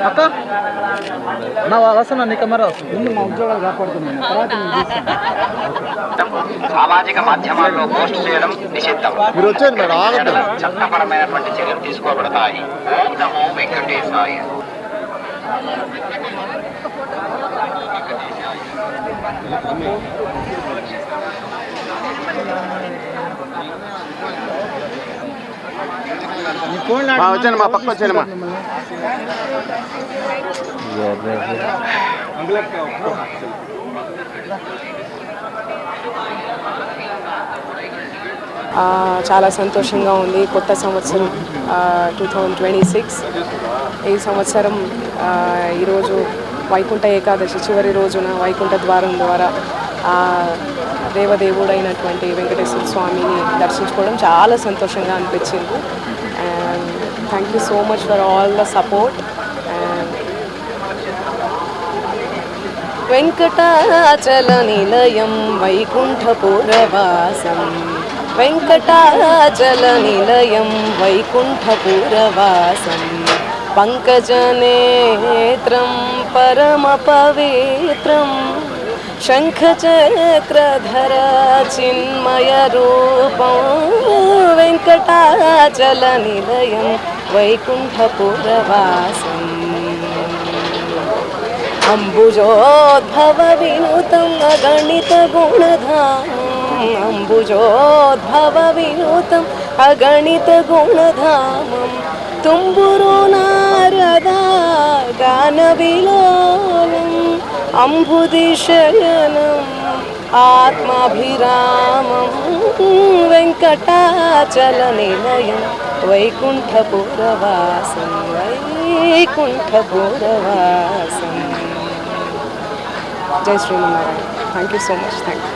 అక్క నా వస్తున్నా నీ కెమెరా వస్తుంది ముందు మా ఉద్యోగాలు కాపాడుతున్నాను తర్వాత సామాజిక మాధ్యమాల్లో పోస్ట్ చేయడం నిషిద్ధం. మీరు వచ్చేది మేడం ఆగద్దు. చట్టపరమైనటువంటి చర్యలు తీసుకోబడతాయి. ఓం నమో వెంకటేశాయ. వచ్చాను మా పక్క వచ్చాను మా చాలా సంతోషంగా ఉంది. కొత్త సంవత్సరం 2026. ఈ సంవత్సరం ఈరోజు వైకుంఠ ఏకాదశి చివరి రోజున వైకుంఠ ద్వారం ద్వారా దేవదేవుడైనటువంటి వెంకటేశ్వర స్వామిని దర్శించుకోవడం చాలా సంతోషంగా అనిపించింది. And thank you so much for all the support. Venkatachala నిలయం వైకుంఠపురవాసం వెంకటాచల నిలయం వైకుంఠపురవాసం పంకజనేత్రం పరమ పవిత్రం శంఖచక్రధర చిన్మయ రూపం వెంకటాచల నిలయం వైకుంఠపురవాసం అంబుజోద్భవ వినూతం అగణిత గుణధామం అంబుజోద్భవ వినూతం అగణిత గుణధామం తుంబురు నారదా గాన విలోలం అంబుదిశయనం ఆత్మాభిరామం వెంకటాచల నిలయం వైకుంఠపురవాసం వైకుంఠపురవాసం. జై Srimannarayana. Thank you so much. Thank you.